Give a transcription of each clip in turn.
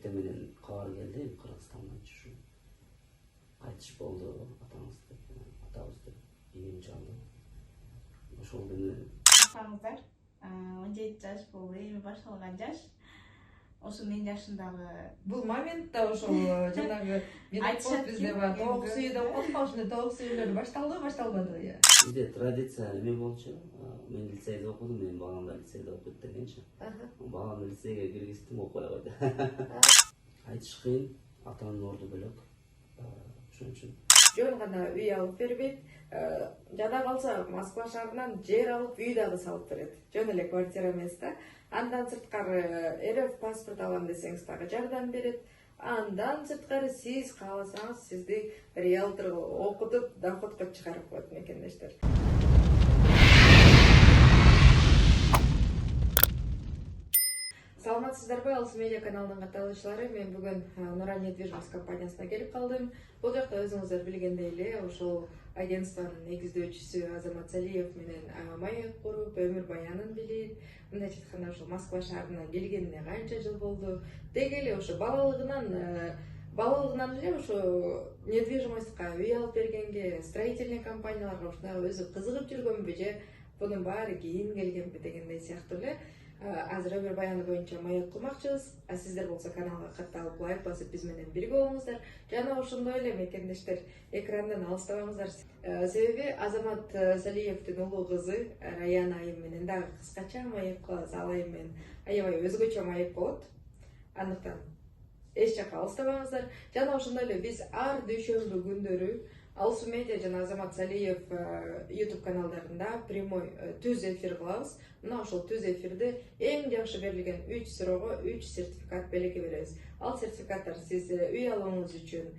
эртең менен кабар келди Кыргызстандан ушу кайтыш болду атаңыз деп атабыз деп ийим чалды. Ошол күнү Атаңыздар 17 жаш бул эми башталган жаш. Ошо мен жашындагы Бул моментте ошол жанагы Айтышат бизде экен, бар тоок сүйүү деп коет го, ошондой тоок сүйүүлөр башталбадыбы? бизде традиция эме болчу. Мен лицейде окудум, менин балам да лицейде окуйт дегенчи. Баламды лицейге киргиздим, окуй койду. Айтыш кыйын, атанын орду бөлөк. Ошон үчүн Жөн гана үй алып бербейт. Жада калса Москва шаарынан жер алып үй дагы салып берет. Жөн эле квартира эмес да. Андан сырткары РФ паспорт алам десеңиз дагы жардам берет. Андан сырткары сиз кааласаңыз сизди риэлтор окутуп доходко чыгарып коет мекендештер. Саламатсыздарбы, Алыс медиа каналынын катталуучулары. Мен бүгүн Нура недвижимость компаниясына келип калдым. Бул жакта өзүңүздөр билгендей эле ошол агентствонун негиздөөчүсү Азамат Салиев менен маек куруп, өмүр баянын билип, мындайча айтканда ошол Москва шаарына келгенине канча жыл болду. Деги эле ошо балалыгынан эле ошо недвижимостька үй алып бергенге, строительный компанияларга ушундай өзү кызыгып жүргөнбү же бунун баары кийин келгенби дегендей сыяктуу эле. Азыр өмүр баяны боюнча маек курмакчыбыз. Сиздер болсо каналга катталып лайк басып биз менен бирге болуңуздар. Жана ошондой эле мекендештер экрандан алыстабаңыздар. Себеби Азамат Салиевдин улуу кызы Раяна айым менен дагы кыскача маек кылабыз. Ал айым менен аябай өзгөчө маек болот. Андыктан эч жакка алыстабаңыздар. Жана ошондой эле биз ар дүйшөмбү күндөрү Алыс медиа жана Азамат Салиев YouTube каналдарында прямой түз эфир кылабыз. Мына ошол түз эфирде эң жакшы берилген 3 суроого 3 сертификат белги беребиз. Ал сертификаттар сиз үй алууңуз үчүн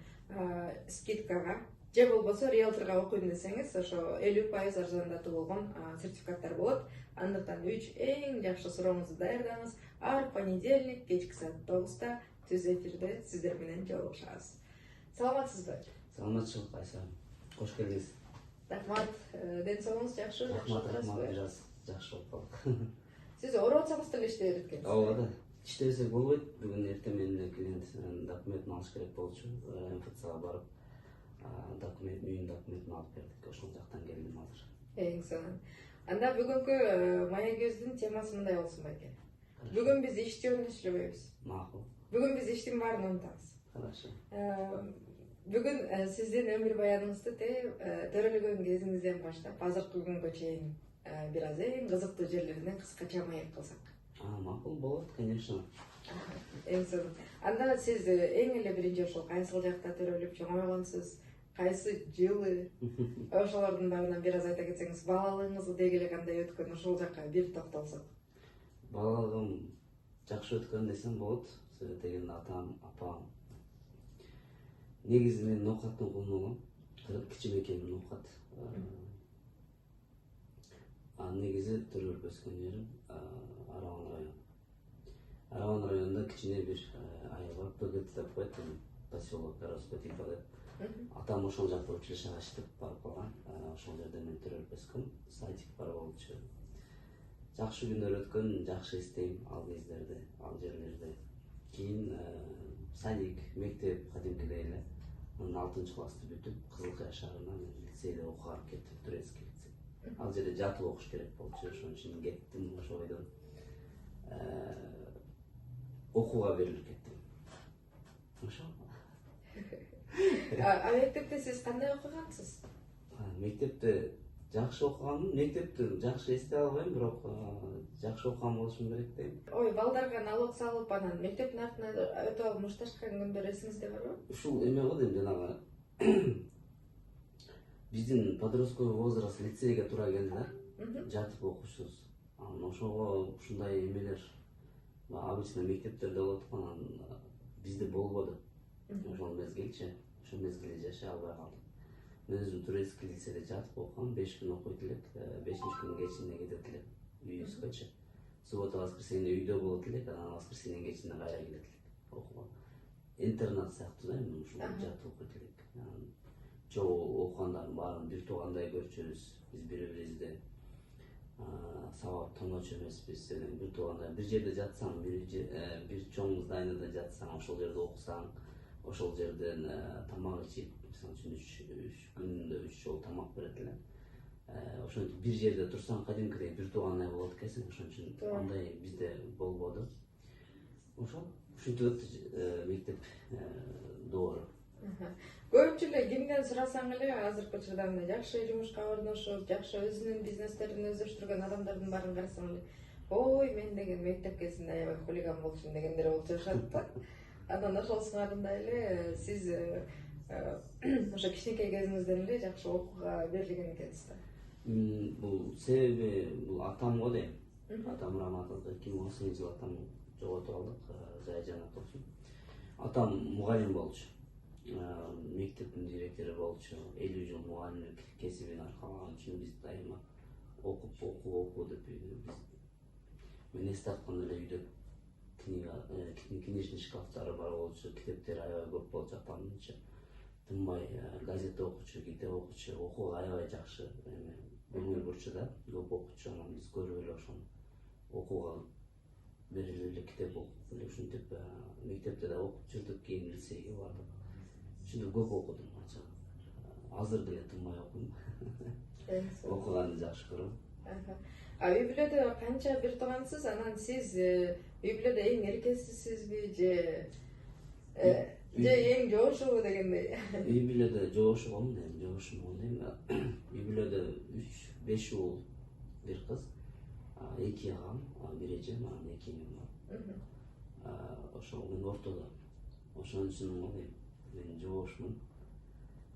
скидкага же болбосо риэлторго окуйм десеңиз ошо 50% арзандатуу болгон сертификаттар болот. Андыктан 3 эң жакшы сурооңузду даярдаңыз. Ар понедельник кечки саат 9-да түз эфирде сиздер менен жолугушабыз. Саламатсызбы? саламатчылык Айса. Кош келдиңиз. Рахмат. Ден соолугуңуз жакшы? Рахмат, жакшы болуп калды. Сиз оор атсаңыз деле иштей берет экенсиз. Ооба да. Иштебесек болбойт. Бүгүн эртең менен клиент документин алыш керек болчу. МФЦга барып, үйүн документин алып бердик. Ошол жактан келдим азыр. Эң сонун. Анда бүгүнкү маегибиздин темасы мындай болсун байке. Бүгүн биз иш жөнүндө сүйлөбөйбүз. Макул. Бүгүн биз иштин баарын унутабыз. Хорошо. Бүгүн сиздин өмүр баяныңызды төрөлгөн кезиңизден баштап азыркы күнгө чейин бир аз эң кызыктуу жерлеринен кыскача маек кылсак. Макул болот, конечно. Эң сонун. Анда сиз эң эле биринчи ошол кайсыл жакта төрөлүп чоңойгонсуз, кайсы жылы, ошолордун баарынан бир аз айта кетсеңиз, балалыгыңыз деги эле кандай өткөн, ошол жакка бир токтолсок. Балалыгым жакшы өткөн десем болот. Себеби деген атам, апам. Негизи мен ноокаттын кулуну, кичине экенмин ноокат. Негизи төрөлүп өскөн жерим Араван району. Араван районунда кичине бир айыл бар, ПГТ деп коет, поселок Распутипа деп. Атам ошол жакта училищеге иштеп барып калган. Ошол жерде мен төрөлүп өскөм. Садик бар болчу. Жакшы күндөр өткөн, жакшы эстейм ал кездерди, ал жерлерди. Кийин садик, мектеп кадимкидей эле. 6-классты бүтүп, Кызылкая шаарына лицейде окуга кеттим, турецкий лицей. Ал жерде жатып окуш керек болчу, ошон үчүн кеттим, ошол бойдон окууга берилип кеттим. Ошо. Мектепте сиз кандай окугансыз? Мектепте жакшы окуганмын, мектепти жакшы эстей албайм, бирок жакшы окуган болушум керек дейм. Ой, балдарга налог салып, анан мектептин артына өтүп алып мушташкан күндөр эсиңизде барбы? Ушул эме го дейм, жанагы биздин подростковый возраст лицейге туура келди да. Жатып окушубуз. Ошого ушундай эмелер обычно мектептерде болот, анан бизде болбоду. Ошол мезгилчи, ошол мезгилде жашай албай калдым. Мен өзүм турецкий лицейде жатып окугам, 5 күн окуйт элек, 5-күнүн кечинде кетет элек үйүбүзгөчө. Суббота, воскресенье үйдө болот элек, анан воскресенье кечинде кайра келет элек окууга. Интернат сыяктуу да, эми ушул жатып окуйт элек. Чогуу окугандардын баарын бир туугандай көрчүбүз, биз бири-бирибизди сабап тоночу эмеспиз. Бир тууганда бир жерде жатсаң, бир чоңуңуз айнада жатсаң, ошол жерде окусаң, ошол жерден тамак ичип, мисалы үчүн 3 күндө 3 жолу тамак берет эле. Ошентип бир жерде турсаң, кадимкидей бир туугандай болот экенсиң. Ошон үчүн андай бизде болбоду. Ушинтип өттү мектеп доору. Көпчү эле кимден сурасаң эле азыркы учурда мына жакшы жумушка орношуп, жакшы өзүнүн бизнестерин өздөштүргөн адамдардын баарын карасаң эле, ой, мен деген мектеп кезинде аябай хулиган болчумун дегендер болуп жатышат да. Анан ошол сыңарында эле сиз ошо кичинекей кезиңизден эле жакшы окууга берилген экенсиз да. Бул себеби бул атам го дейм. Атам раматов 2018-жылы атам жоготуп алдык, жай жанат болсун. Атам мугалим болчу. Мектептин директору болчу. 50 жыл мугалимдик кесибин аркалаган үчүн биз дайыма окуу деп мен эсте атканда эле үйдө книжный шкафтары бар болчу, китептер аябай көп болчу атамдынча. Тынбай газета окучу, китеп окучу, окууга аябай жакшы көңүл бурчу да, көп окучу. Анан биз көрүп эле ошону окууга берилип эле китеп окуп эле ушинтип мектепте да окуп жүрдүк, кийин лицейге бардык. Ушинтип көп окудум. Азыр деле тынбай окуйм. Окуганды жакшы көрөм. Үй бүлөдө канча бир туугансыз? Анан сиз үй бүлөдө эң эркесисизби же эң жоошубу дегендей? Үй бүлөдө жоошугум дейм, жоошумун дейм. Үй бүлөдө 5 уул, бир кыз, 2 агам, бир эжем, анан 2 энем бар. Ошол мен ортодо. Ошон үчүн дейм, мен жоошмун.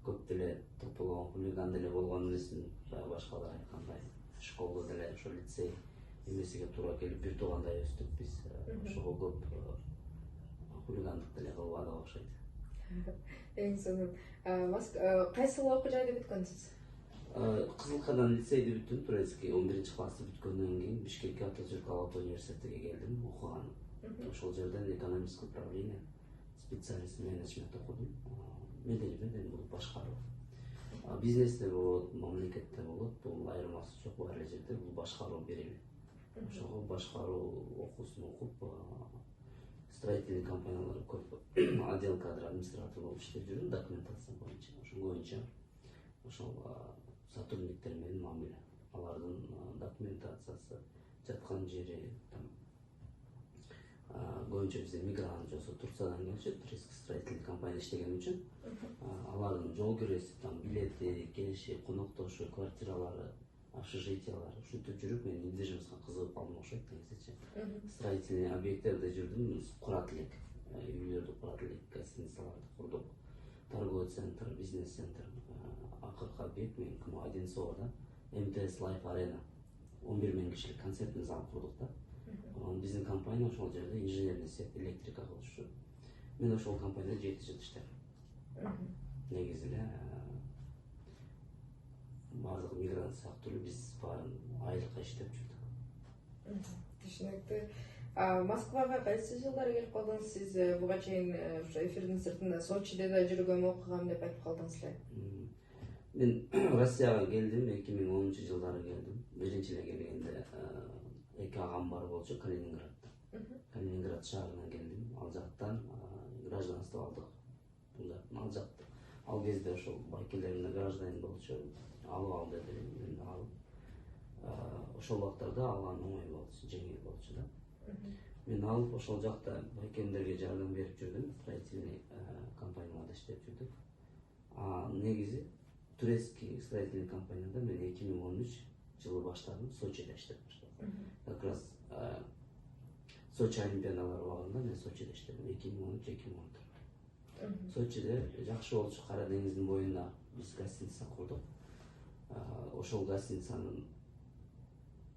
Көп деле тополгон, хулиган деле болгон эмесмин. Башкалар айткандай, школдо деле ошо лицей эмесиге туура келип бир туугандай өстүк биз. Ошого көп хулигандык деле кылбадык окшойт. Эң сонун. Кайсы окуу жайды бүткөнсүз? Кызылкадан лицейди бүттүм, турецкий 11 классты бүткөндөн кийин Бишкекке Ататүрк Алат университетиге келдим, окуганым. Ошол жерден экономическое управление, специалист менеджмент окудум. Менеджмент бул башкаруу. Бизнесте болот, мамлекетте болот, бул айырмасы жок, бар эле жерде бул башкаруу берили. Ошого башкаруу окуусун окуп, строительный компаниялар көп отдел кадр администратор болуп иштеп жүрдүм, документация боюнча. Ошол боюнча ошол сотрудниктер менен мамиле, алардын документациясы, жаткан жери, көбүнчө бизде мигрант жосо Турциядан келишет, турецкий строительный компанияда иштеген үчүн алардын жол киреси, билети, келиши, коноктошу, квартиралары, общежитиялары ушинтип жүрүп мен недвижимостька кызыгып калдым окшойт негизичи. Строительный объекттерде жүрдүм, курат элек, үйлөрдү курат элек, гостиницаларды курдук, торговый центр, бизнес центр, акыркы объект меники Одинцово, МТС Life Arena, 11 000 кишилик концертный зал курдук да. Биздин компания ошол жерде инженерный цех, электрика кылышчу. Мен ошол компанияда 7 жыл иштедим. Негизи эле баардык мигрант сыяктуу эле биз баарын айлыкка иштеп жүрдүк. Түшүнүктүү. Москвага кайсы жылдары келип калдыңыз? Сиз буга чейин ошо эфирдин сыртында Сочиде да жүргөм, окугам деп айтып калдыңыз эле. Мен Россияга келдим, 2010-жылдары келдим. Биринчи эле келгенде 2 агам бар болчу Калининградда. Калининград шаарынан келдим. Ал жактан гражданство алдык. Ал жакта ал кезде ошол байкелерине гражданин болчу. Алып ал деди, мен алып. Ошол убактарда алган оңой болчу, жеңил болчу да. Мен алып ошол жакта байкемдерге жардам берип жүрдүм, строительный компанияларда иштеп жүрдүк. Негизи турецкий строительный компанияда мен 2013 жылы баштадым, Сочиде иштеп баштадым. Как раз Сочи олимпиадалары убагында мен Сочиде иштедим, 2013-2014. Сочиде жакшы болчу, Кара деңиздин боюнда биз гостиница курдук. Ошол гостиницанын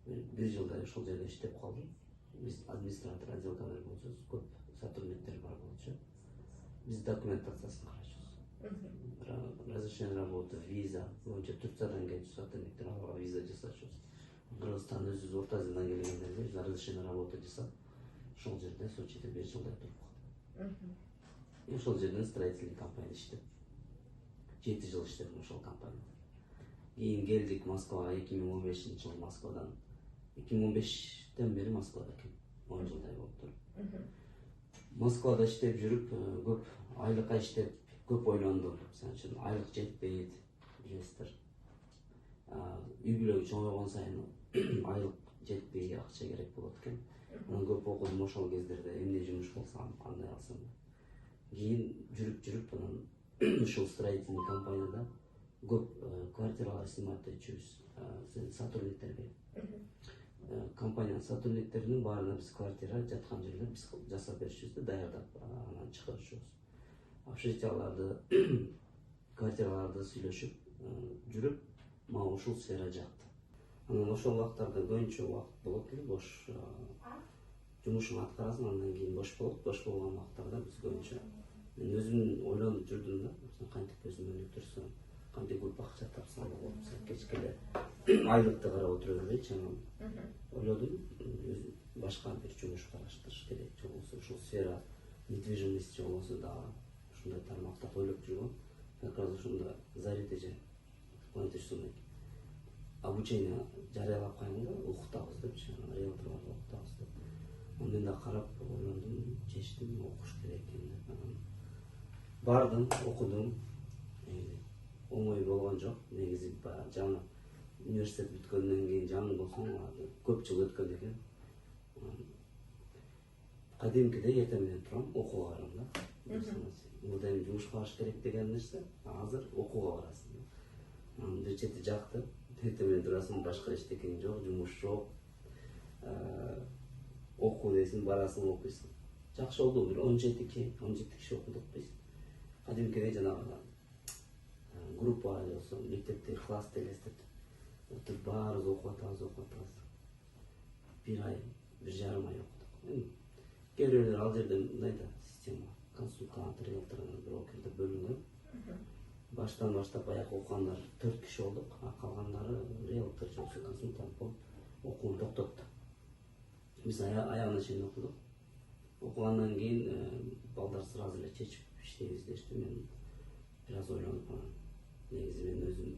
бир жылдай ошол жерде иштеп калдым. Биз администратор, отдел кадр болчубуз, көп сотрудниктер бар болчу. Биз документациясын карайчубуз. Разрешение работы, виза, боюнча Турциядан келчү сотрудниктер аларга виза жасачубуз. Кыргызстан өзүбүз Орто Азиядан келгендерге разрешение работы жасап, ошол жерде Сочиде 1 жылдай туруп калдым. Ошол жерден строительный компанияда иштеп 7 жыл иштедим ошол компанияда. Кийин келдик Москвага, 2015-жылы Москвадан 2015'ten beri Moskvada eкен. 10 жылдай болуптур. Москвада иштеп жүрүп, көп айлыкка иштеп, көп ойлондум. Мисалы үчүн айлык жетпейт, билесиздер. Үй бүлөгү чоңойгон сайын айлык жетпей, акча керек болот экен. Анан көп окудум ошол кездерде, эмне жумуш кылсам, кандай алсам. Кийин жүрүп анан ушул строительный компанияда көп квартиралар снимать этчүбүз, сотрудниктерге. Компаниянын сотрудниктеринин баарына биз квартира жаткан жерде биз жасап беришибиз да, даярдап анан чыгарышыбыз. Общежитияларды, квартираларды сүйлөшүп жүрүп, мага ушул сфера жакты. Анан ошол убактарда көбүнчө убакыт болот эле, бош жумушуңду аткарасың, андан кийин бош болот. Бош болгон убактарда биз көбүнчө мен өзүм ойлонуп жүрдүм да, кантип өзүм өнүктүрсөм, кантип көп акча тапсам болот, кечке эле айлыкты карап отура бербейчи, анан ойлодум, башка бир жумуш караштырыш керек, же болбосо ушул сфера недвижимость же болбосо дагы ушундай тармакта ойлоп жүргөм. Как раз ошондо Зарите же плантационный обучение жарыялап коюң да, укутабыз депчи, риэлторлорду укутабыз деп. Мен да карап ойлондум, чечтим, окуш керек экен деп. Бардым, окудум. Оңой болгон жок. Негизи жаңы университет бүткөндөн кийин жаңы болсоң, көп жыл өткөн экен. Кадимкиде эртең менен турам, окууга барам да. Мурда эми жумушка барыш керек деген нерсе, азыр окууга барасың. Бир чети жакты, эртең менен турасың, башка эчтеке жок, жумуш жок. Окуу дейсиң, барасың, окуйсуң. Жакшы болду, бир 17 киши окудук биз. Кадимкиде жанагы группа же болсо мектепте класс элестетип отуруп баарыбыз окуп атабыз. Бир ай, 1,5 ай окудук. Кээ бирөөлөр ал жерде мындай да система, консультант, риэлтор, брокер деп бөлүнгөн. Баштан баштап аяк окугандар 4 киши болдук, а калгандары риэлтор же болсо консультант болуп окууну токтотту. Биз аягына чейин окудук. Окугандан кийин балдар сразу эле чечип иштейбиз дешти. Мен бир аз ойлонуп, негизи мен өзүм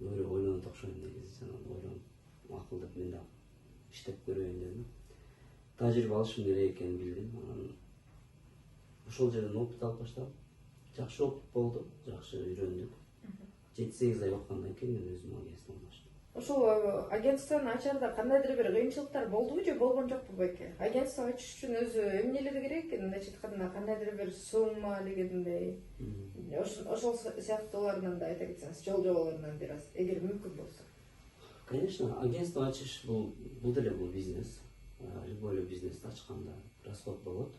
өйрө ойлонот окшойм, негизи жанагы ойлонуп, макулдап мен да иштеп көрөйүн дедим. Тажрыйба алышым керек экенин билдим. Ошол жерден опыт алып баштадым. Жакшы опыт болду, жакшы үйрөндүк. 7-8 ай окугандан кийин мен өзүм агентствону ачтым. Ошол агентствону ачарда кандайдыр бир кыйынчылыктар болдубу же болгон жокпу байке? Агентство ачыш үчүн өзү эмнелери керек экен? Мындайча айтканда кандайдыр бир сумма дегендей. Ошол сыяктууларынан да айта кетсеңиз, жол-жоболорунан бир аз, эгер мүмкүн болсо. Конечно, агентство ачыш бул деле бизнес. Любой бизнес ачканда расход болот.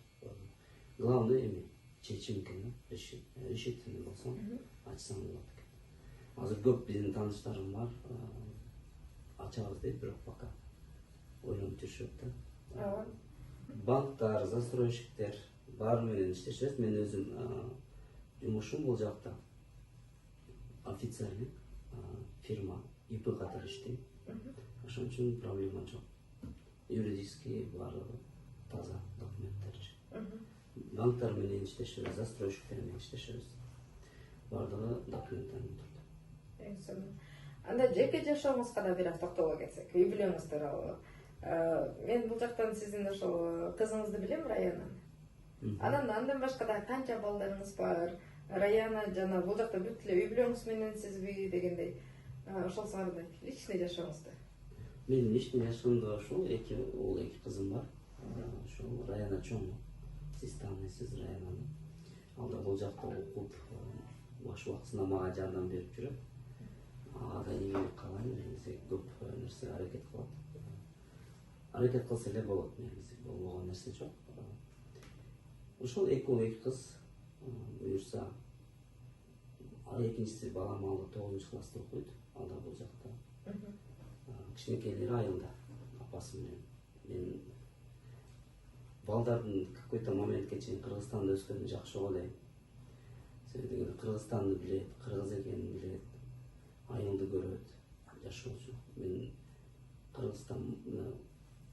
Главное эми чечим экен, решительный болсоң, ачсаң болот экен. Азыр көп биздин тааныштарым бар, ачабыз дейт, бирок пока ойлонуп жүрүшөт да. Банктар, застройщиктер баары менен иштешет. Мен өзүм жумушум бул жакта официальный фирма, ИП катары иштейм. Ошон үчүн проблема жок. Юридический баардыгы таза документтер. Банктар менен иштешебиз, застройщиктер менен иштешебиз. Баардыгы документтен турат. Анда жеке жашооңузга да бир аз токтоло кетсек, үй бүлөңүз тууралуу. Мен бул жактан сиздин ошол кызыңызды билем, Раянаны. Андан башка да канча балдарыңыз бар? Раяна жана бул жакта бүт эле үй бүлөңүз менен сизби дегендей. Ошол сыңарда личный жашооңузда. Менин личный жашоомдо ушул эки кызым бар. Ошол Раяна чоң. Сиз тааныйсыз Раянаны. Ал да бул жакта окуп, бош убактысында мага жардам берип жүрөт. Ага да ийгилик каалайм, негизи көп нерсе аракет кылат. Аракет кылса эле болот, негизи болбогон нерсе жок. Ошол эки кыз буюрса, экинчиси балам ал 9-класста окуйт, ал да бул жакта. Кичинекейлери айылда, апасы менен. Мен балдардын какой-то моментке чейин Кыргызстанда өскөнүн жакшы ойлойм. Себеби Кыргызстанды билет, кыргыз экенин билет, айылды көрөт, жашоочу. Мен Кыргызстан,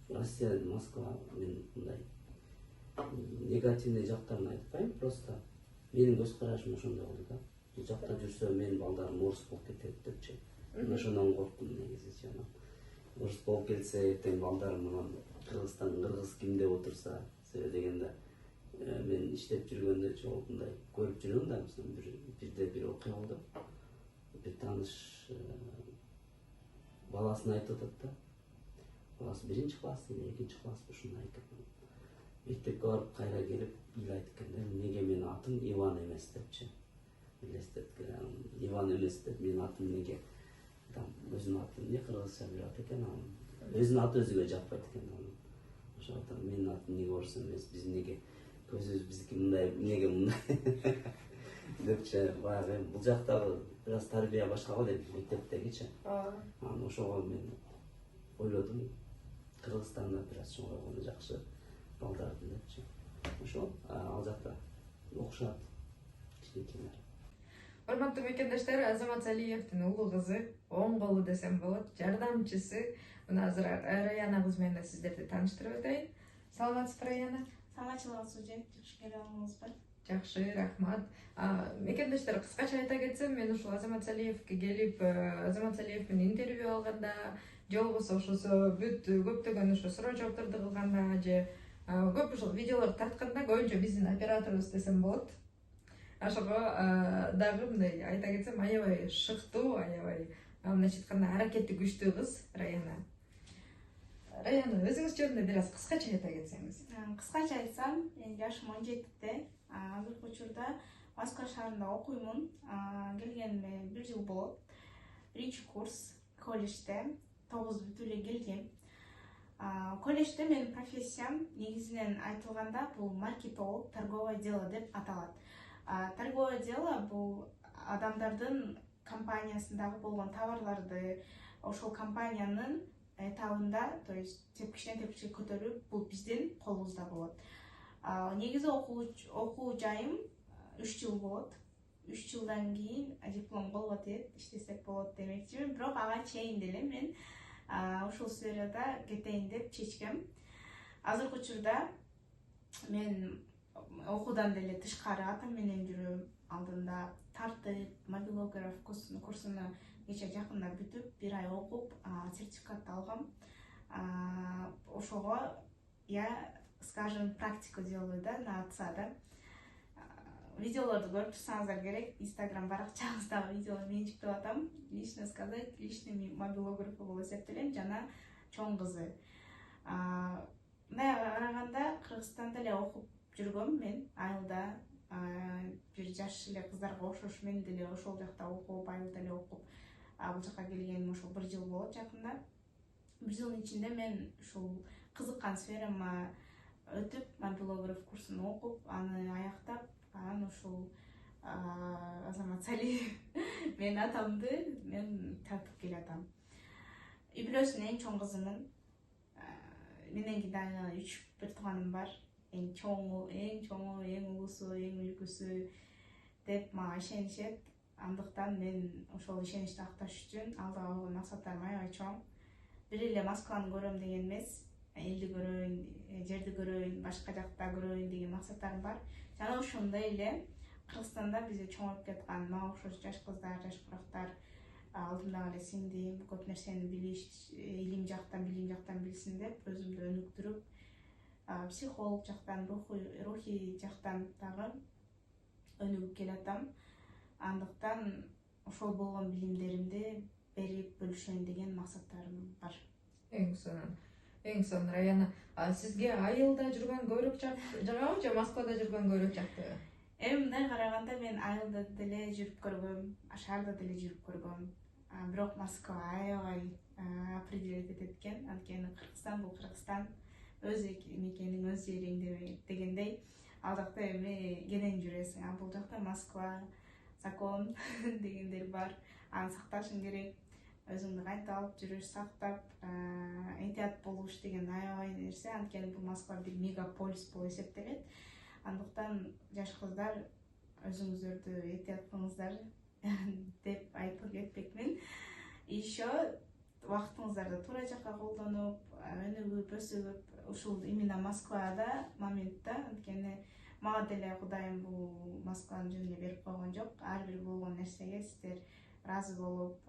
Россия, Москва, мен мындай негативный жактарын айтпайм, просто менин көз карашым ошондой болду да. Бул жакта жүрсө менин балдарым орус болуп кетет депчи. Мен ошондон корктум негизи. урус болуп кетсе эртең балдарым анан кыргыз ким деп отурса себеби дегенде мен иштеп жүргөндө чогуу мындай көрүп жүргөм да бирде бир окуя болду. Бир тааныш баласына айтып атат да. Баласы 1-класс или 2-класс ушундай айтып. Мектепке барып кайра келип эл айтып экен да, неге менин атым Иван эмес депчи. Элестетти. Иван эмес деп менин атым неге? Өзүнүн атын эмне кыргызча билип атат экен, өзүнүн аты өзүгө жакпайт экен. Ошондо менин атым неге орус эмес, биз неге көзүбүз биздики мындай, неге мындай депчи. Баягы бул жактагы бир аз тарбия башкага деп мектептегичи. Анан ошого мен ойлодум, Кыргызстанда бир аз чоңойгону жакшы балдардын депчи. Ошол ал жакта окушат кичинекейлер. Урматтуу мекендештер, Азамат Салиевдин улуу кызы, оң колу десем болот, жардамчысы. Мына азыр Раяна кыз менен сиздерди тааныштырып өтөйүн. Саламатсызбы, Раяна? Саламатчылыгыңыз Сужек, жакшы келиңизби? Жакшы, рахмат. Мекендештер, кыскача айта кетсем, мен ушул Азамат Салиевге келип, Азамат Салиев менен интервью алганда, же болбосо ошосо бүт көптөгөн ошо суроо жоопторду кылганда, же көп ушул видеолорду тартканда көбүнчө биздин операторубуз десем болот. Ошого дагы мындай айта кетсем, аябай шыктуу, аябай мындайча айтканда аракети күчтүү кыз Раяна. Раяна, өзүңүз жөнүндө бир аз кыскача айта кетсеңиз. Кыскача айтсам, мен жашым 17-те. Азыркы учурда Москва шаарында окуймун. Келгениме 1 жыл болот. 1-чи курс колледжде 9 бүтүп эле келгем. Колледжде менин профессиям негизинен айтылганда бул маркетолог, торговое дело деп аталат. Торговое дело бул адамдардын компаниясындагы болгон товарларды ошол компаниянын этабында, то есть тепкичтен көтөрүп, бул биздин колубузда болот. Негизи окуу жайым 3 жыл болот. 3 жылдан кийин диплом колго тиет, иштесек болот демекчимин. Бирок ага чейин деле мен ушул сферада кетейин деп чечкем. Азыркы учурда мен окуудан деле тышкары атам менен жүрөм. Алдында тартып, мобилограф курсуну кече жакында бүтүп, 1 ай окуп, сертификат алгам. Ошого, скажем, практику делаю, да, на отца, да. Видеолорду көрүп турсаңыздар керек, Instagram баракчабыздагы видеолор менчиктеп атам. Лично сказать, личный мобилограф болуп эсептелем, жана чоң кызы. Мындай караганда Кыргызстанда эле окуп жүргөм мен, айылда бир жаш эле кыздарга окшош мен деле ошол жакта окуп, айылда эле окуп, бул жака келгеним ошол 1 жыл болот жакында. 1 жылдын ичинде мен ушул кызыккан сферама өтүп, мобилограф курсун окуп, аны аяктап, анан ушул Азамат Салиев менин атамды мен тартып келатам. Үй бүлөсүнүн эң чоң кызымын. Менен дагы 3 бир тууганым бар. Эң чоңу, эң улусу, эң үлгүсү деп мага ишенишет. Андыктан мен ошол ишеничти акташ үчүн алдыга койгон максаттарым аябай чоң. Бир эле Москваны көрөм деген эмес, элди көрөйүн, жерди көрөйүн, башка жакта көрөйүн деген максаттарым бар. Жана ошондой эле Кыргызстанда бизде чоңоюп кеткан мага окшош жаш кыздар, жаш курактар алдымдагы эле сиңдим, көп нерсени билиш, илим жактан билсин деп өзүмдү өнүктүрүп, психолог жактан, рухий жактан дагы өнүгүп келатам. Андыктан ошол болгон билимдеримди берип бөлүшөйүн деген максаттарым бар. Эң сонун Раяна. Сизге айылда жүргөн көбүрөөк жагабы же Москвада жүргөн көбүрөөк жактыбы? Мындай караганда мен айылда деле жүрүп көргөм, шаарда деле жүрүп көргөм. Бирок Москва аябай определить этет экен. Анткени Кыргызстан бул Кыргызстан, өз мекениң, өз жериң дегендей. Ал жакта эми кенен жүрөсүң, бул жакта Москва, закон дегендер бар. Аны сакташың керек. Өзүңдү кантип алып жүрүш, сактап, этият болуш деген аябай нерсе. Анткени бул Москва бир мегаполис болуп эсептелет. Андыктан жаш кыздар өзүңүздөрдү этият кылыңыздар деп айтып кетпекмин. Еще убактыңыздарды туура жакка колдонуп, өнүгүп, өсүп, ушул именно Москвада моментте, анткени мага деле Кудайым бул Москванын жүзүнө берип койгон жок. Ар бир болгон нерсеге сиздер ыраазы болуп,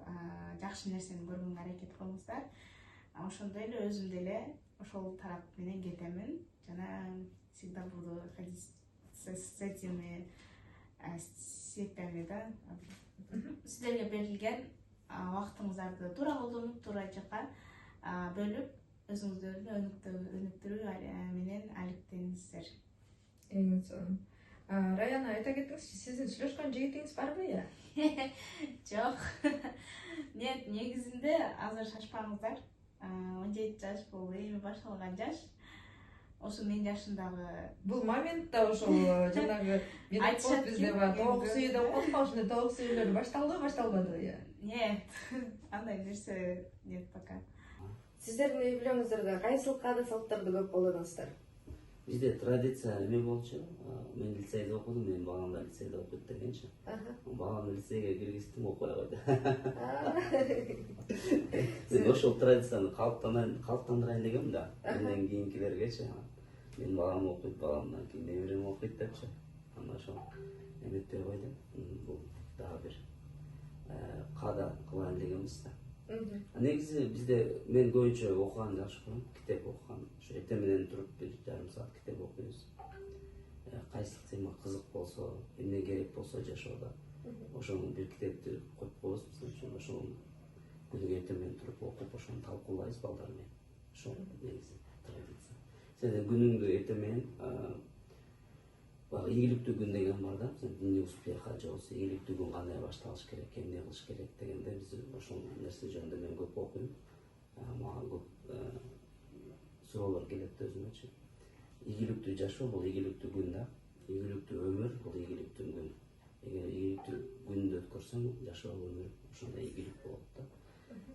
жакшы нерсени көргөнгө аракет кылыңыздар. ошондой эле өзүм деле ошол тарап менен кетемин жана всегда буду ходить с этими сетями, да. Сиздерге берилген убактыңыздарды туура колдонуп, туура жака бөлүп, өзүңүздөрдү өнүктүрүү менен алектениңиздер. Эң сонун. Раяна, айта кетиңизчи, сиздин сүйлөшкөн жигитиңиз барбы я? Жок. Нет, негизинде азыр шашпаңыздар. 17 жаш бул эми башталган жаш. Ошо менин жашымдагы Бул моментте ошол жанагы Айтышат бизде бар. Тоок сүйүү деп коет, ошондой тоок сүйүүлөр башталбадыбы я? нет, андай нерсе нет пока. Сиздердин үй бүлөңүздөрдө кайсыл каада салттарды көп колдоносуздар? Бизде традиция эме болчу. Мен лицейде окудум, менин балам да лицейде окуйт дегенчи. Баламды лицейге киргиздим, окуй койду. Ошол традицияны калыптандырайын дегем да. Менден кийинкилергечи. Менин балам окуйт, баламдан кийин неберем окуйт депчи. Анда ошол эметпей койдум. Бул дагы бир каада кылайын дегенбиз да. Негизи бизде мен көбүнчө окуганды жакшы көрөм, китеп окуган. Ошо эртең менен туруп бир жарым саат китеп окуйбуз. Кайсы тема кызык болсо, эмне керек болсо жашоодо, ошону бир китепти коюп коебуз. Мисалы үчүн ошону күнүгө эртең менен туруп окуп, ошону талкуулайбыз балдар менен. Ошол негизи традиция. Сен күнүңдү эртең менен багы ийгиликтүү күн деген бар да. Эмне успеха же болбосо ийгиликтүү күн кандай башталыш керек, эмне кылыш керек дегенде биз ошол нерсе жөнүндө мен көп окуйм. Мага көп суроолор келет өзүмөчү. Ийгиликтүү жашоо бул ийгиликтүү күн да. Ийгиликтүү өмүр бул ийгиликтүү күн. Эгер ийгиликтүү күндү өткөрсөң, жашоо өмүр ошондой ийгилик болот да.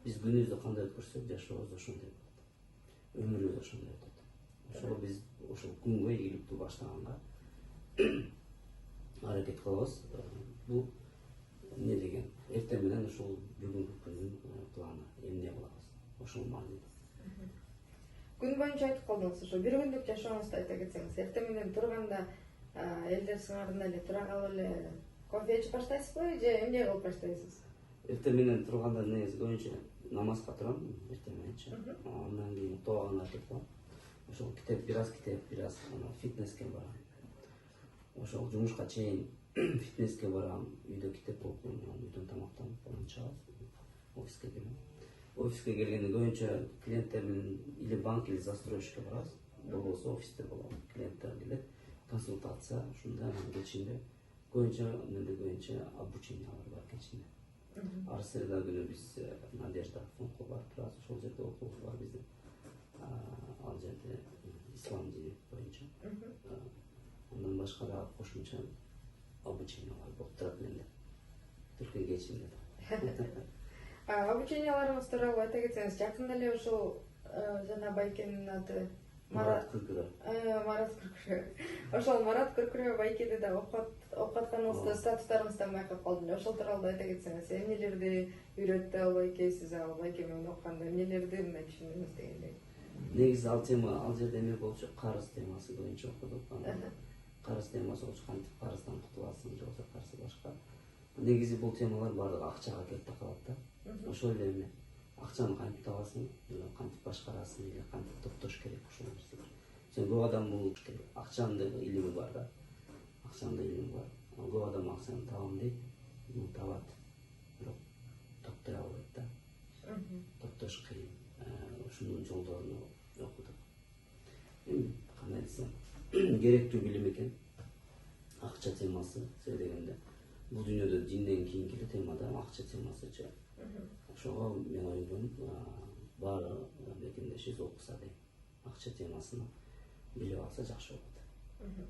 Биз күнүбүздү кандай өткөрсөк, жашообуз ошондой болот. Өмүрүбүз ошондой өтөт. Ошол биз ошол күнгө ийгиликтүү баштаганга аракет кылабыз. Бул эмне деген? Эртең менен ошол бүгүнкү күндүн планы эмне кылабыз? Ошол мааниде. Күн боюнча айтып калдыңыз, ошо бир күндүк жашооңузду айта кетсеңиз, эртең менен турганда элдер сыңарында эле тура калып эле кофе ичип баштайсызбы же эмне кылып баштайсыз? Эртең менен турганда негизи көбүнчө намазга турам, эртең мененчи. Андан кийин уктабаганга аракет кылам. Ошол китеп, бираз фитнеске барам. Ошол жумушка чейин фитнеске барам, үйдө китеп окуйм, үйдөн тамактанып чыгабыз, офиске келем. Офиске келгенде көбүнчө клиенттер менен или банк или застройщикке барабыз. Болбосо офисте болот. Клиенттер келет, консультация, ушунда кечинде көбүнчө менде обучениялар бар кечинде. Ар среда күнү биз Надежда фондко барып турабыз, ошол жерде окуубуз бар биздин. Ал жерде ислам дини боюнча. Андан башка да кошумча обучениялар болуп турат менде. Түркүн кечинде. Обученияларыңыз тууралуу айта кетсеңиз, жакында эле ошол жана байкенин аты Марат Күркүрө. Марат Күркүрө. Ошол Марат Күркүрө байкени да окуп атканыңызда статустарыңыздан байкап калдым. Ошол тууралуу айта кетсеңиз, эмнелерди үйрөттү ал байке сиз ал байке менен окуганда, эмнелерди мындай түшүндүңүз дегендей. Негизи ал жерде эме болчу, карыз темасы көбүнчө окудук. Карыз темасы болчу, кантип карыздан кутуласың, же болбосо карызы башка. Негизи бул темалар баардыгы акчага келип такалат да. Ошол эле эме акчаны кантип табасың, кантип башкарасың, или кантип токтош керек, ошол нерселер. Сен көп адам бул акчанын да илими бар да. Акчанын да илими бар. Көп адам акчаны табам дейт, табат. Бирок токтой албайт да. Токтош кыйын. Ушунун жолдорун окудук. Эми кандай десем, керектүү билим экен. Акча темасы, себеби дегенде бул дүйнөдө динден кийинки эле тема да акча темасычы. Ошого мен ойлойм, баары мекендешибиз окуса дейм. Акча темасын билип алса жакшы болот.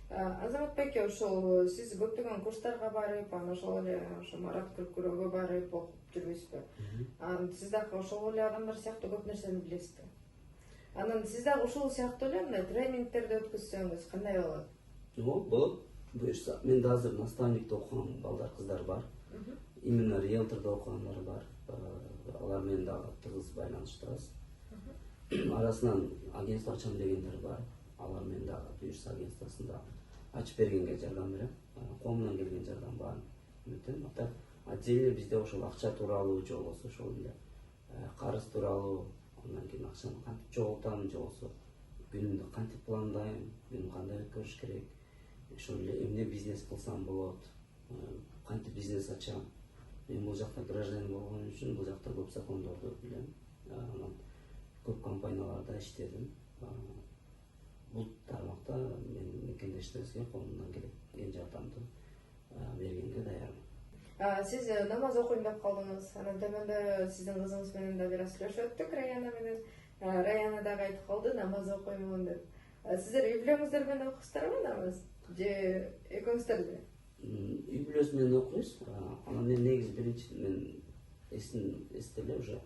Азамат байке, ошол сиз көптөгөн курстарга барып, анан ошол эле Марат Күркүрөгө барып окуп жүрбүйсүзбү? Сиз дагы ошол эле адамдар сыяктуу көп нерсени билесизби? Анан сиз дагы ушул сыяктуу эле мындай тренингтерди өткөзсөңүз кандай болот? Болот. Буюрса, менде азыр наставникте окуган балдар, кыздар бар. Именно риэлтордо окугандар бар. Алар менен дагы тыгыз байланыштабыз. Арасынан агентство ачам дегендер бар. Алар менен дагы буюрса агентствосунда ачып бергенге жардам берем. Колумдан келген жардам баарын өтөм. Отдельно бизде ошол акча тууралуу же болбосо ошол эле карыз тууралуу андан кийин акчаны кантип жоготам же болбосо күнүмдү кантип пландайм, күнүм кандай өткөрүш керек, ошол эле эмне бизнес кылсам болот, кантип бизнес ачам. Мен бул жакта гражданин болгон үчүн бул жакта көп закондорду билем. Анан көп компанияларда иштедим. Бул тармакта мен мекендештерибизге колумдан келген жардамды бергенге даярмын. Сиз намаз окуйм деп калдыңыз. Анан төмөндө сиздин кызыңыз менен да бир аз сүйлөшүп өттүк, Раяна менен. Раяна дагы айтып калды намаз окуймун деп. Сиздер үй бүлөңүздөр менен окуйсуздарбы намаз? Же экөөңүздөр эле? Үй бүлөсү менен окуйбуз. Анан мен негизи биринчи мен эсте эле уже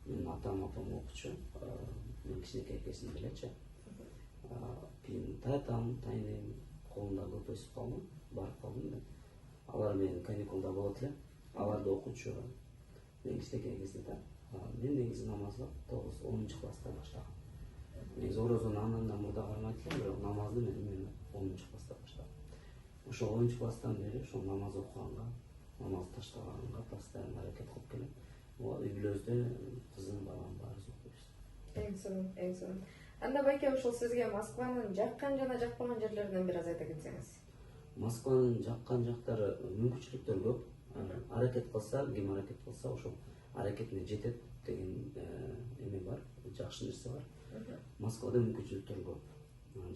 менин атам апам окуучу. Мен кичинекей кезимде элечи. Кийин татам, тайнем колунда көп өсүп калдым, барып калдым мен. Алар менин каникулда болот эле. Алар да окуучу. Мен кичинекей кезимде мен негизи намазды 9-10 класста баштагам. Негизи орозону андан мурда кармайт элем, бирок намазды мен 10 класста баштагам. Ошол 10 класстан бери ошол намаз окуганга, намаз таштаганга постоянно аракет кылып келем. Үй бүлөбүздө кызым, балам баарыбыз окуйбуз. Эң сонун, эң сонун. Анда байке ошол сизге Москванын жаккан жана жакпаган жерлеринен бир аз айта кетсеңиз. Москванын жаккан жактары мүмкүнчүлүктөр көп. Аракет кылса, ким аракет кылса ошол аракетине жетет деген эме бар, жакшы нерсе бар. Москвада мүмкүнчүлүктөр көп.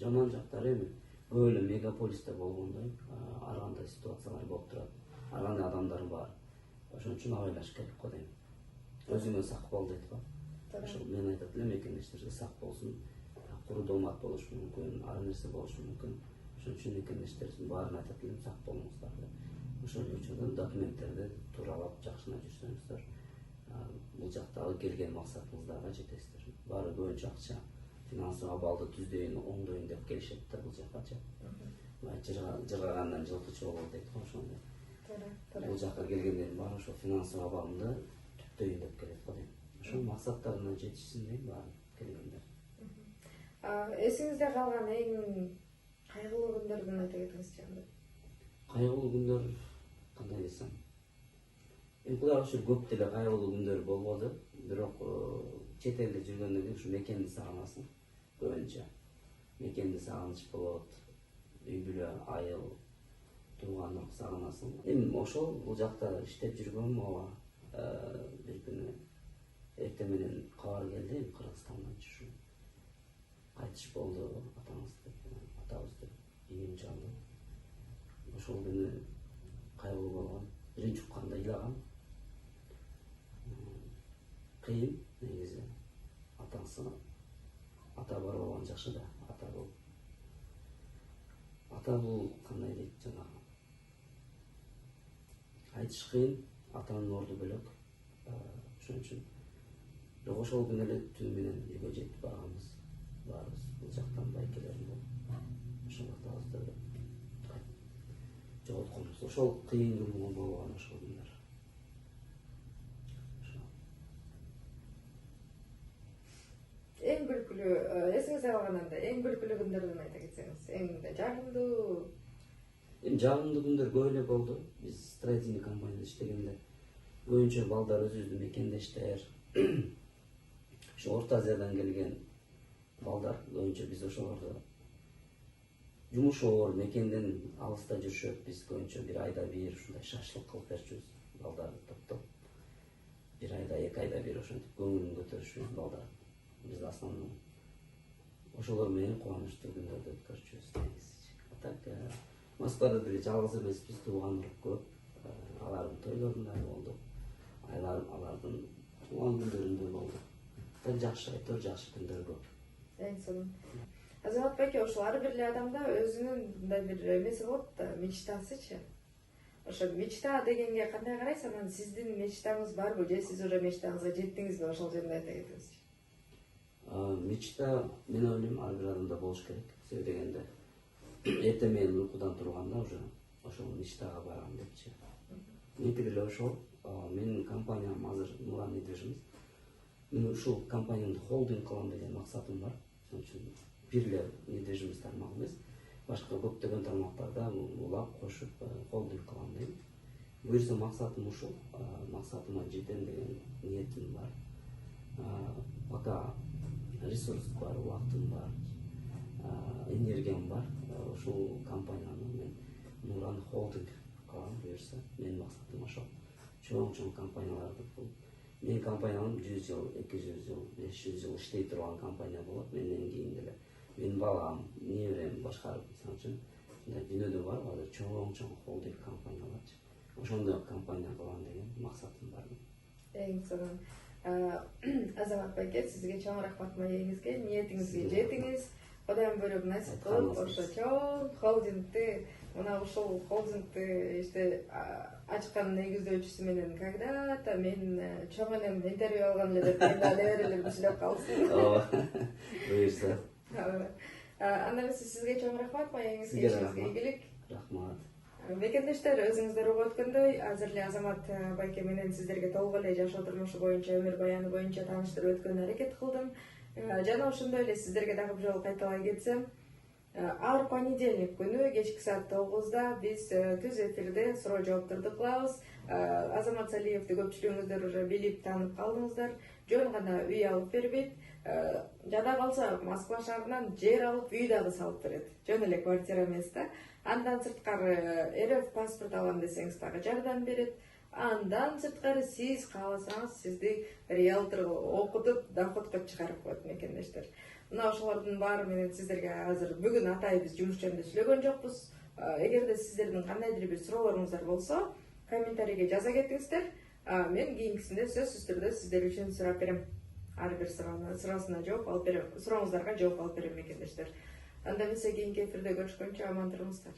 Жаман жактары эми көп эле мегаполисте болгондой ар кандай ситуациялар болуп турат. Ар кандай адамдар бар. Ошон үчүн абайлаш керек го дейм. Өзүңө сак бол дейт го. Ошол мен айтат элем мекендештерге сак болсун. Куру доомат болушу мүмкүн, ар нерсе болушу мүмкүн. Ошон үчүн мекендештерибиздин баарына айтат элем сак болуңуздар деп. Ошол үчүн документтерди тууралап жакшына жүрсөңүздөр, бул жактагы келген максатыңыздарга жетесиздер. Баары көбүнчө акча, финансылык абалды түздөйүн, оңдоюн деп келишет да бул жаккачы. Жыргагандан жылкычы болот дейт го ошондой. Бул жакка келгендердин баары ошо финансылык абалымды түптөйүн деп келет го дейм. Ошол максаттарына жетишсин дейм баары келгендер. Эсиңизде калган эң кайгылуу күндөрдөн айта кетиңизчи анда. Кайгылуу күндөр кандай десем, Кудайга шүгүр көп деле кайгылуу күндөр болбоду, бирок чет элде жүргөндөн кийин ушу мекенди сагынасың көбүнчө. Мекенди сагыныч болот, үй бүлө, айыл, тууганды сагынасың. Эми ошол бул жакта иштеп жүргөнүм ооба бир күнү эртең менен кабар келди, Кыргызстандан ушу кайтыш болду атабыз деп ийим чалды. Ошол күнү кайгылуу болгон. Биринчи укканда ыйлагам. Кыйын негизи. Ата бар болгон жакшы да, ата бул кандай дейт жанагы. Айтыш кыйын, атанын орду бөлөк. Ошон үчүн бирок ошол күнү эле түн менен үйгө жетип барганбыз. Баарыбыз бул жактан байкелерим болуп. Ошол атабызды жоголтконбуз. Ошол кыйын күн болгон ошол күндөр. Эң күлкүлүү, эсиңизде калган анда эң күлкүлүү күндөрдөн айта кетсеңиз, эң жагымдуу. Эми жагымдуу күндөр көп эле болду. Биз строительный компанияда иштегенде көбүнчө балдар өзүбүздүн мекендештер, ошо Орто Азиядан келген балдар көбүнчө биз ошолорду жумушу оор мекенден алыста жүрүшөт. Биз көбүнчө бир айда бир ушундай шашлык кылып берчүбүз. Балдарды топтоп бир айда, 2 айда бир ошентип көңүлүн көтөрүшүбүз балдар. Биз основном ошолор менен кубанычтуу күндөрдү өткөрчүбүз. Так, Москвада деле жалгыз эмеспиз, туугандар көп. Алардын тойлорунда болдук. Алардын туулган күндөрүндө болдук. Так жакшы, өтө жакшы күндөр көп. Эң сонун. Азамат байке, ошол ар бир адамда өзүнүн мындай бир эмеси болот да, мечтасычы. Ошо мечта дегенге кандай карайсыз? Анан сиздин мечтаңыз барбы же сиз уже мечтаңызга жеттиңизби? Ошол жөнүндө айта кетиңизчи. Мечта, мен ойлойм, ар бир адамда болуш керек. Себеби дегенде эртең менен уйкудан турганда уже ошол мечтага барам депчи. Меники деле ошол. Менин компаниям азыр Нура недвижимость. Мен ушул компаниямды холдинг кылам деген максатым бар. Ошон үчүн бир эле недвижимость тармагы эмес, башка көптөгөн тармактарда улап кошуп холдинг кылам дейм. Буюрса максатым ушул. Максатыма жетем деген ниетим бар. пока ресурс бар, убактым бар, энергиям бар. Ушул компанияны мен Нуран холдинг кылам буюрса, менин максатым ошол. Чоң компанияларды бул. Менин компаниям 100 жыл, 200 жыл, 500 жыл иштей турган компания болот. Менден кийин деле менин балам, неберем башкарып, мисалы үчүн дүйнөдө бар азыр чоң холдинг компанияларчы. Ошондой компания кылам деген максатым бар. Эң сонун. Азамат байке, сизге чоң рахмат маегиңизге, ниетиңизге жетиңиз. Одан бөлөк насип кылып, ошо чоң холдингди, мына ушул холдингди ачкан негиздөөчүсү менен когда-то мен чоң энем интервью алган эле деп мен неберелерим сүйлөп калсын. Ооба. Буюрса. Анда эмесе сизге чоң рахмат, маегиңизге ишиңизге ийгилик. Рахмат. Бекендештер, өзүңүздөр угуп өткөндөй, азыр эле Азамат байке менен сиздерге толук эле жашоо турмушу боюнча, өмүр баяны боюнча тааныштырып өткөнгө аракет кылдым. Жана ошондой эле сиздерге дагы бир жолу кайталай кетсем, ар понедельник күнү кечки саат 9-да биз түз эфирде суроо жоопторду кылабыз. Азамат Салиевди көпчүлүгүңүздөр уже билип таанып калдыңыздар. Жөн гана үй алып бербейт. Жада калса Москва шаарынан жер алып үй дагы салып берет. Жөн эле квартира эмес да. Андан сырткары РФ паспорт алам десеңиз дагы жардам берет. Андан сырткары сиз кааласаңыз сизди риэлтор окутуп, доходко чыгарып коет мекендештер. Мына ошолордун баары менен сиздерге азыр бүгүн атайын биз жумуш жөнүндө сүйлөгөн жокпуз. Эгерде сиздердин кандайдыр бир суроолоруңуздар болсо, комментарийге жаза кетиңиздер. Мен кийинкисинде сөзсүз түрдө сиздер үчүн сурап берем. Ар бир суроосуна жооп алып берем, сурооңуздарга жооп алып берем мекендештер. Анда эмесе кийинки эфирде көрүшкөнчө аман туруңуздар.